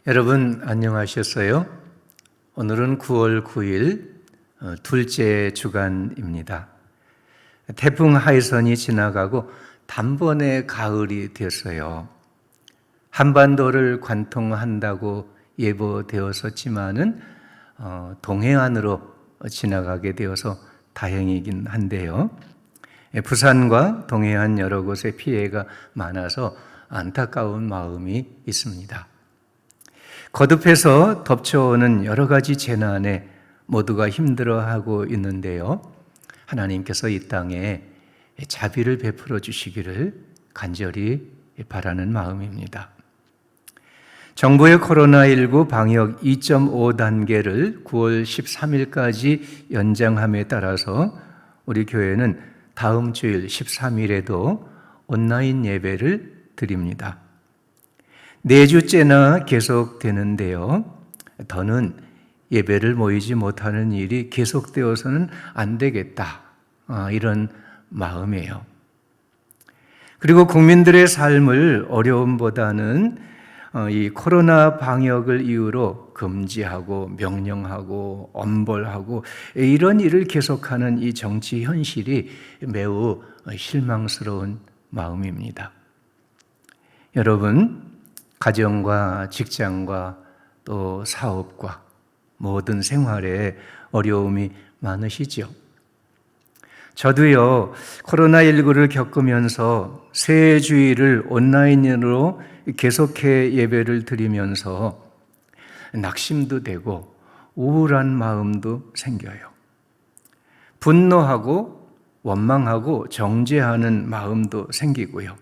여러분 안녕하셨어요? 오늘은 9월 9일 둘째 주간입니다. 태풍 하이선이 지나가고 단번에 가을이 되었어요. 한반도를 관통한다고 예보되었었지만은 동해안으로 지나가게 되어서 다행이긴 한데요. 부산과 동해안 여러 곳에 피해가 많아서 안타까운 마음이 있습니다. 거듭해서 덮쳐오는 여러 가지 재난에 모두가 힘들어하고 있는데요. 하나님께서 이 땅에 자비를 베풀어 주시기를 간절히 바라는 마음입니다. 정부의 코로나19 방역 2.5단계를 9월 13일까지 연장함에 따라서 우리 교회는 다음 주일 13일에도 온라인 예배를 드립니다. 4주째나 계속되는데요. 더는 예배를 모이지 못하는 일이 계속되어서는 안 되겠다. 이런 마음이에요. 그리고 국민들의 삶을 어려움보다는 이 코로나 방역을 이유로 금지하고 명령하고 엄벌하고 이런 일을 계속하는 이 정치 현실이 매우 실망스러운 마음입니다. 여러분, 가정과 직장과 또 사업과 모든 생활에 어려움이 많으시죠? 저도요, 코로나19를 겪으면서 새 주일을 온라인으로 계속해 예배를 드리면서 낙심도 되고 우울한 마음도 생겨요. 분노하고 원망하고 정죄하는 마음도 생기고요.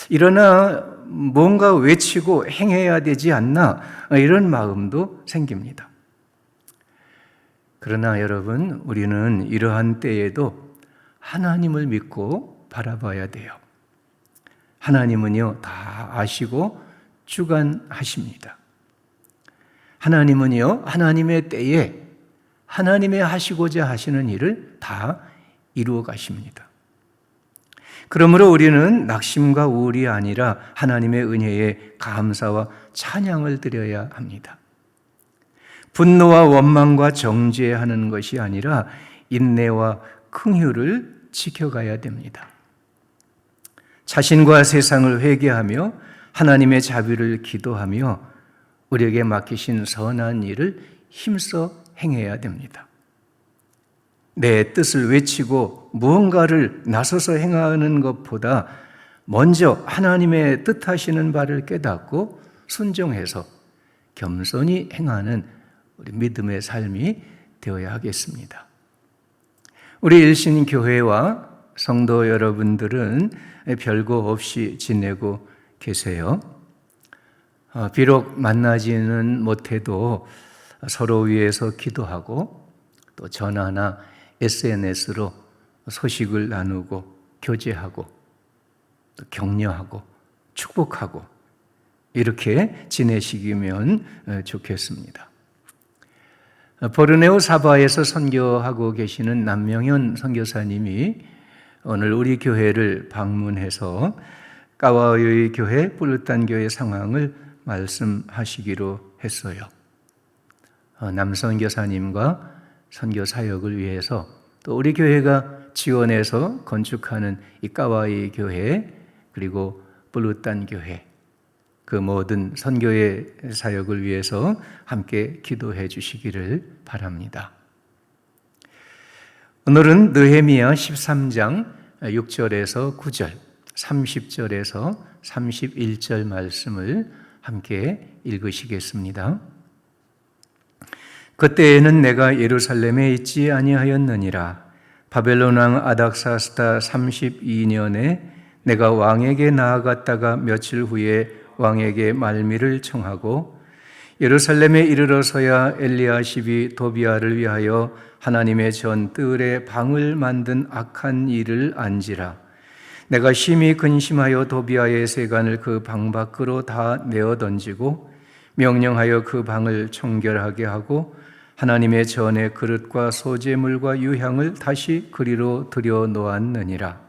일어나 뭔가 외치고 행해야 되지 않나 이런 마음도 생깁니다. 그러나 여러분, 우리는 이러한 때에도 하나님을 믿고 바라봐야 돼요. 하나님은요, 다 아시고 주관하십니다. 하나님은요, 하나님의 때에 하나님의 하시고자 하시는 일을 다 이루어 가십니다. 그러므로 우리는 낙심과 우울이 아니라 하나님의 은혜에 감사와 찬양을 드려야 합니다. 분노와 원망과 정죄하는 것이 아니라 인내와 긍휼을 지켜가야 됩니다. 자신과 세상을 회개하며 하나님의 자비를 기도하며 우리에게 맡기신 선한 일을 힘써 행해야 됩니다. 내 뜻을 외치고 무언가를 나서서 행하는 것보다 먼저 하나님의 뜻하시는 바를 깨닫고 순종해서 겸손히 행하는 우리 믿음의 삶이 되어야 하겠습니다. 우리 일신교회와 성도 여러분들은 별거 없이 지내고 계세요. 비록 만나지는 못해도 서로 위해서 기도하고 또 전화나 SNS로 소식을 나누고 교제하고 또 격려하고 축복하고 이렇게 지내시기면 좋겠습니다. 보르네오 사바에서 선교하고 계시는 남명현 선교사님이 오늘 우리 교회를 방문해서 까와유이 교회, 뿔루탄 교회 상황을 말씀하시기로 했어요. 남선교사님과 선교 사역을 위해서 또 우리 교회가 지원해서 건축하는 이 까와이 교회 그리고 뿔루탄 교회 그 모든 선교의 사역을 위해서 함께 기도해 주시기를 바랍니다. 오늘은 느헤미야 13장 6절에서 9절, 30절에서 31절 말씀을 함께 읽으시겠습니다. 그때에는 내가 예루살렘에 있지 아니하였느니라. 바벨론 왕 아닥사스다 32년에 내가 왕에게 나아갔다가 며칠 후에 왕에게 말미를 청하고 예루살렘에 이르러서야 엘리야십이 도비아를 위하여 하나님의 전 뜰에 방을 만든 악한 일을 안지라. 내가 심히 근심하여 도비아의 세간을 그 방 밖으로 다 내어 던지고 명령하여 그 방을 청결하게 하고 하나님의 전의 그릇과 소재물과 유향을 다시 그리로 들여 놓았느니라.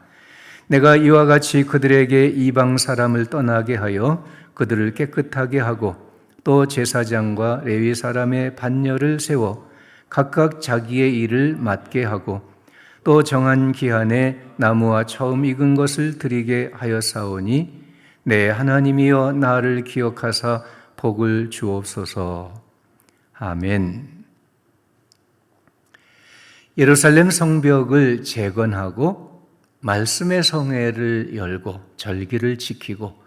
내가 이와 같이 그들에게 이방 사람을 떠나게 하여 그들을 깨끗하게 하고 또 제사장과 레위 사람의 반열을 세워 각각 자기의 일을 맡게 하고 또 정한 기한에 나무와 처음 익은 것을 드리게 하였사오니 내 하나님이여 나를 기억하사 복을 주옵소서. 아멘. 예루살렘 성벽을 재건하고 말씀의 성회를 열고 절기를 지키고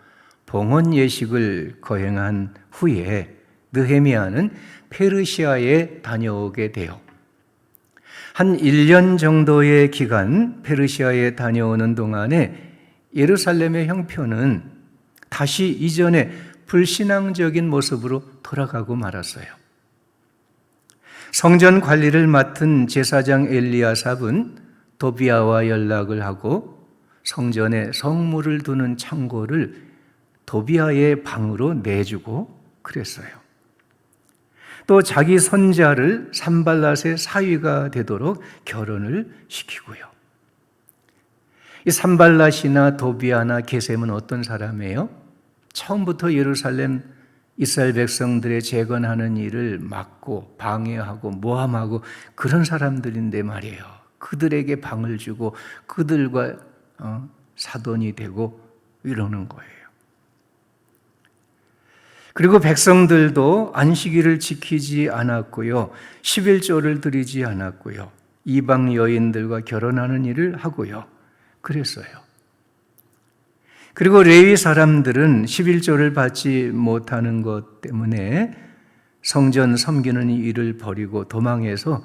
봉헌 예식을 거행한 후에 느헤미야는 페르시아에 다녀오게 돼요. 한 1년 정도의 기간 페르시아에 다녀오는 동안에 예루살렘의 형편은 다시 이전의 불신앙적인 모습으로 돌아가고 말았어요. 성전 관리를 맡은 제사장 엘리야삽은 도비아와 연락을 하고 성전에 성물을 두는 창고를 도비아의 방으로 내주고 그랬어요. 또 자기 손자를 산발랏의 사위가 되도록 결혼을 시키고요. 이 산발랏이나 도비아나 게셈은 어떤 사람이에요? 처음부터 예루살렘 이스라엘 백성들의 재건하는 일을 막고 방해하고 모함하고 그런 사람들인데 말이에요. 그들에게 방을 주고 그들과 사돈이 되고 이러는 거예요. 그리고 백성들도 안식일을 지키지 않았고요. 11조를 드리지 않았고요. 이방 여인들과 결혼하는 일을 하고요. 그랬어요. 그리고 레위 사람들은 11조를 받지 못하는 것 때문에 성전 섬기는 일을 버리고 도망해서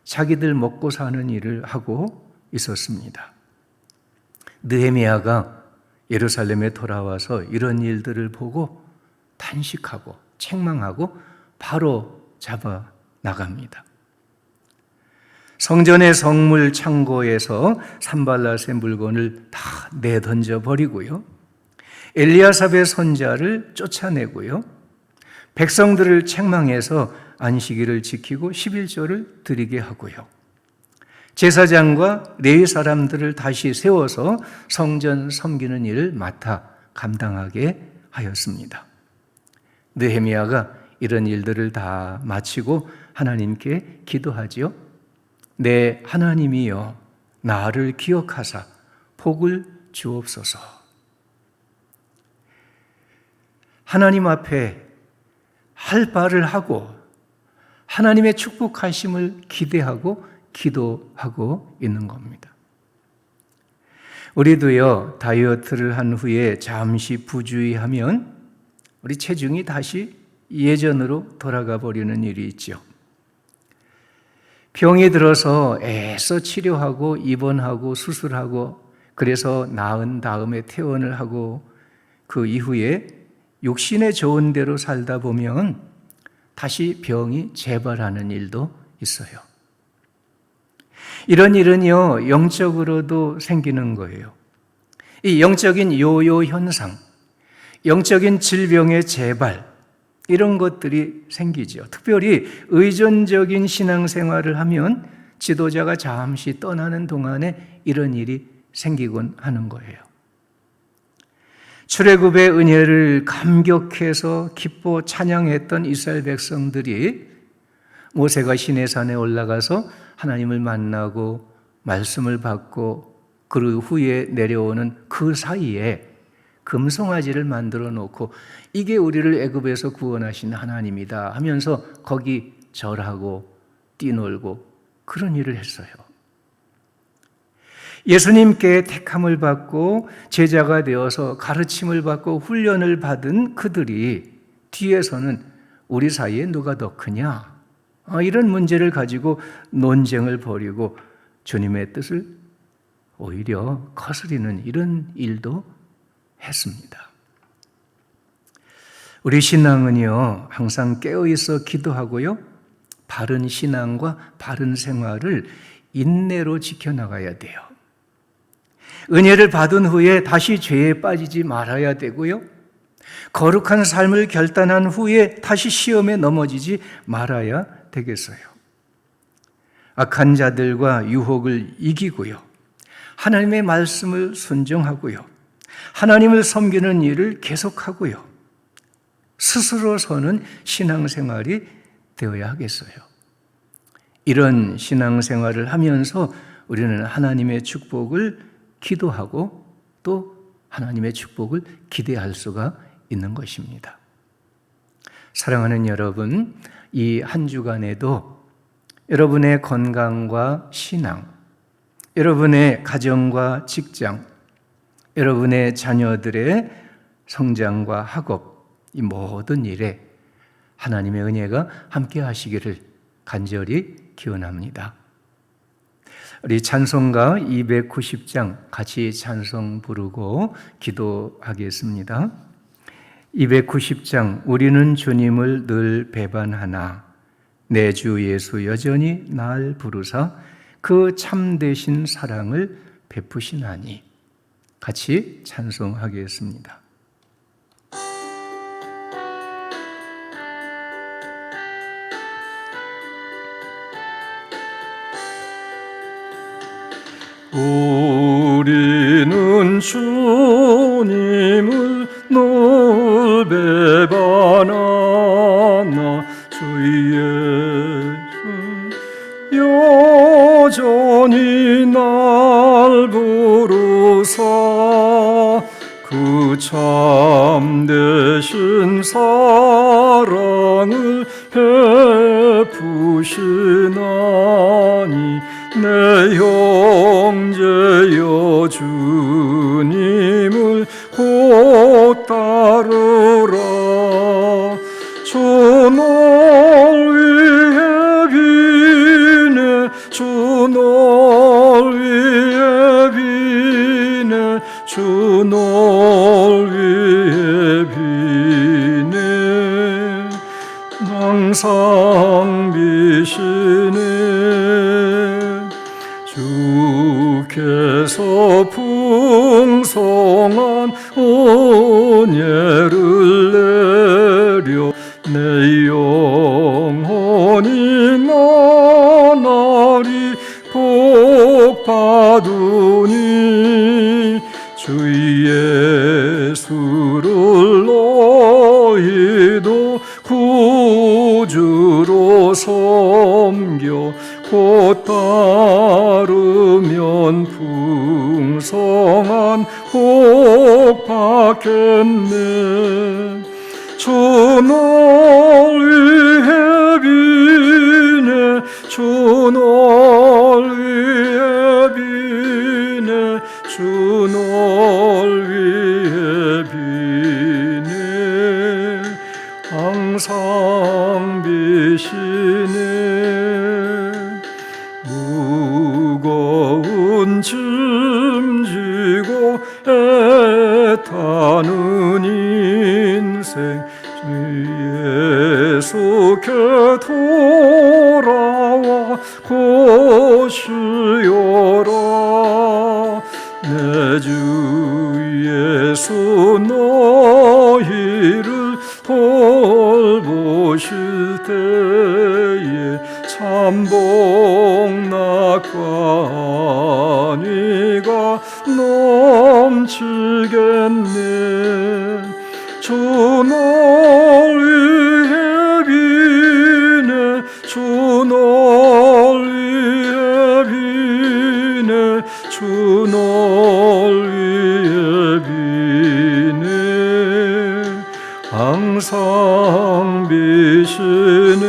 자기들 먹고 사는 일을 하고 있었습니다. 느헤미야가 예루살렘에 돌아와서 이런 일들을 보고 탄식하고 책망하고 바로 잡아 나갑니다. 성전의 성물 창고에서 산발랏의 물건을 다 내던져 버리고요. 엘리야삽의 손자를 쫓아내고요. 백성들을 책망해서 안식일을 지키고 11조를 드리게 하고요. 제사장과 레위 사람들을 다시 세워서 성전 섬기는 일을 맡아 감당하게 하였습니다. 느헤미야가 이런 일들을 다 마치고 하나님께 기도하지요. 내 하나님이여 나를 기억하사 복을 주옵소서. 하나님 앞에 할 바를 하고 하나님의 축복하심을 기대하고 기도하고 있는 겁니다. 우리도요, 다이어트를 한 후에 잠시 부주의하면 우리 체중이 다시 예전으로 돌아가 버리는 일이 있죠. 병이 들어서 애써 치료하고 입원하고 수술하고 그래서 나은 다음에 퇴원을 하고 그 이후에 육신의 좋은 대로 살다 보면 다시 병이 재발하는 일도 있어요. 이런 일은요, 영적으로도 생기는 거예요. 이 영적인 요요 현상, 영적인 질병의 재발, 이런 것들이 생기죠. 특별히 의존적인 신앙생활을 하면 지도자가 잠시 떠나는 동안에 이런 일이 생기곤 하는 거예요. 출애굽의 은혜를 감격해서 기뻐 찬양했던 이스라엘 백성들이 모세가 시내산에 올라가서 하나님을 만나고 말씀을 받고 그 후에 내려오는 그 사이에 금송아지를 만들어 놓고 이게 우리를 애굽에서 구원하신 하나님이다 하면서 거기 절하고 뛰놀고 그런 일을 했어요. 예수님께 택함을 받고 제자가 되어서 가르침을 받고 훈련을 받은 그들이 뒤에서는 우리 사이에 누가 더 크냐? 이런 문제를 가지고 논쟁을 벌이고 주님의 뜻을 오히려 거스리는 이런 일도 했습니다. 우리 신앙은요, 항상 깨어있어 기도하고요, 바른 신앙과 바른 생활을 인내로 지켜나가야 돼요. 은혜를 받은 후에 다시 죄에 빠지지 말아야 되고요, 거룩한 삶을 결단한 후에 다시 시험에 넘어지지 말아야 되겠어요. 악한 자들과 유혹을 이기고요, 하나님의 말씀을 순종하고요, 하나님을 섬기는 일을 계속하고요, 스스로 서는 신앙생활이 되어야 하겠어요. 이런 신앙생활을 하면서 우리는 하나님의 축복을 기도하고 또 하나님의 축복을 기대할 수가 있는 것입니다. 사랑하는 여러분, 이 한 주간에도 여러분의 건강과 신앙, 여러분의 가정과 직장, 여러분의 자녀들의 성장과 학업, 이 모든 일에 하나님의 은혜가 함께 하시기를 간절히 기원합니다. 우리 찬송가 290장 같이 찬송 부르고 기도하겠습니다. 290장 우리는 주님을 늘 배반하나 내 주 예수 여전히 날 부르사 그 참되신 사랑을 베푸시나니 같이 찬송하겠습니다. 우리는 주님을 늘 배반하나 주 예수 여전히 날 부르사 그 참되신 사랑을 베푸시나니 내 형제여 주님을 곧 따르라 주 널 위해 비네 주 널 위해 비네 주 널 위해 비네 항상 비시네 주께서 풍성한 은혜를 내려 내 영혼이 나날이 복받으니 주 예수를 너희도 구주로 섬겨 곧 따르면 풍성한 복 받겠네 주 널 위해 비네 주 널 위해 비네 주 널 위해 비네 항상 비시네 무거운 짐 지고 애타는 인생 주 예수께 돌아와 고시오라 내 주 예수 너희를 돌보실 때에 참복낙관이가 넘치겠네 주 널 위해 비네 주 널 위해 비네 주 널 위해 비네 항상 비시네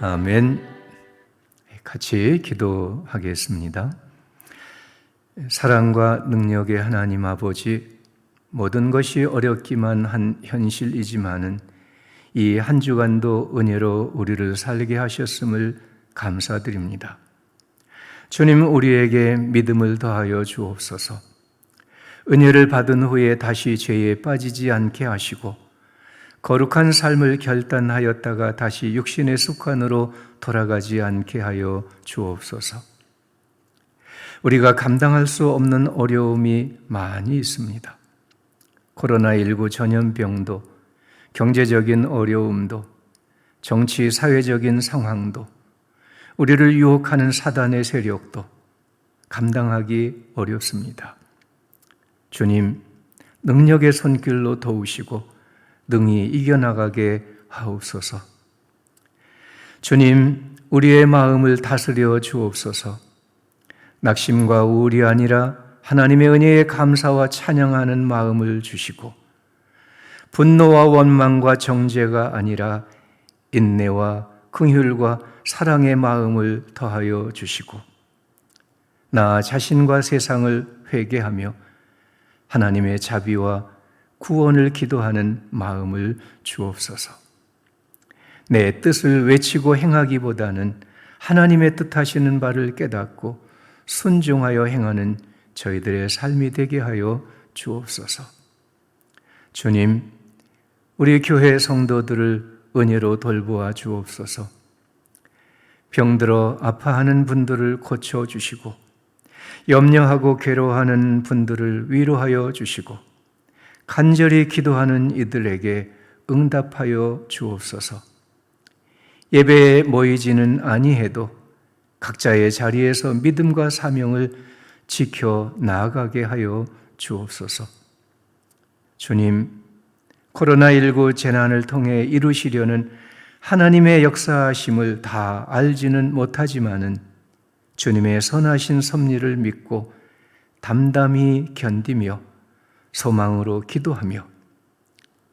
아멘. 같이 기도하겠습니다. 사랑과 능력의 하나님 아버지, 모든 것이 어렵기만 한 현실이지만은 이 한 주간도 은혜로 우리를 살게 하셨음을 감사드립니다. 주님, 우리에게 믿음을 더하여 주옵소서. 은혜를 받은 후에 다시 죄에 빠지지 않게 하시고 거룩한 삶을 결단하였다가 다시 육신의 습관으로 돌아가지 않게 하여 주옵소서. 우리가 감당할 수 없는 어려움이 많이 있습니다. 코로나19 전염병도, 경제적인 어려움도, 정치, 사회적인 상황도, 우리를 유혹하는 사단의 세력도 감당하기 어렵습니다. 주님, 능력의 손길로 도우시고 능히 이겨나가게 하옵소서. 주님, 우리의 마음을 다스려 주옵소서. 낙심과 우울이 아니라 하나님의 은혜에 감사와 찬양하는 마음을 주시고, 분노와 원망과 정죄가 아니라 인내와 긍휼과 사랑의 마음을 더하여 주시고, 나 자신과 세상을 회개하며 하나님의 자비와 구원을 기도하는 마음을 주옵소서. 내 뜻을 외치고 행하기보다는 하나님의 뜻하시는 바를 깨닫고 순종하여 행하는 저희들의 삶이 되게 하여 주옵소서. 주님, 우리 교회 성도들을 은혜로 돌보아 주옵소서. 병들어 아파하는 분들을 고쳐주시고, 염려하고 괴로워하는 분들을 위로하여 주시고, 간절히 기도하는 이들에게 응답하여 주옵소서. 예배에 모이지는 아니해도 각자의 자리에서 믿음과 사명을 지켜 나아가게 하여 주옵소서. 주님, 코로나19 재난을 통해 이루시려는 하나님의 역사하심을 다 알지는 못하지만은 주님의 선하신 섭리를 믿고 담담히 견디며 소망으로 기도하며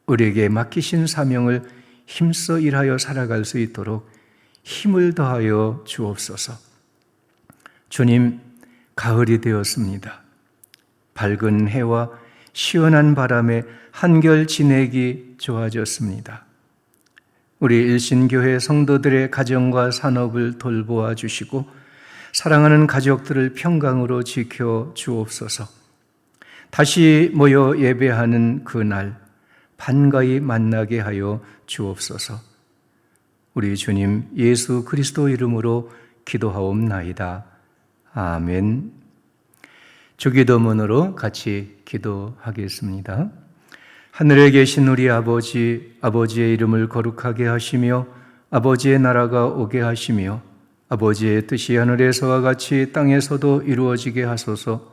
우리에게 맡기신 사명을 힘써 일하여 살아갈 수 있도록 힘을 더하여 주옵소서. 주님, 가을이 되었습니다. 밝은 해와 시원한 바람에 한결 지내기 좋아졌습니다. 우리 일신교회 성도들의 가정과 산업을 돌보아 주시고 사랑하는 가족들을 평강으로 지켜 주옵소서. 다시 모여 예배하는 그날 반가이 만나게 하여 주옵소서. 우리 주님 예수 그리스도 이름으로 기도하옵나이다. 아멘. 주기도문으로 같이 기도하겠습니다. 하늘에 계신 우리 아버지, 아버지의 이름을 거룩하게 하시며 아버지의 나라가 오게 하시며 아버지의 뜻이 하늘에서와 같이 땅에서도 이루어지게 하소서.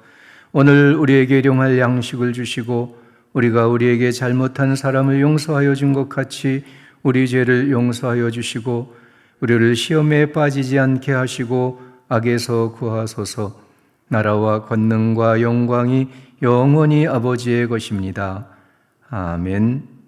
오늘 우리에게 일용할 양식을 주시고 우리가 우리에게 잘못한 사람을 용서하여 준 것 같이 우리 죄를 용서하여 주시고 우리를 시험에 빠지지 않게 하시고 악에서 구하소서. 나라와 권능과 영광이 영원히 아버지의 것입니다. 아멘.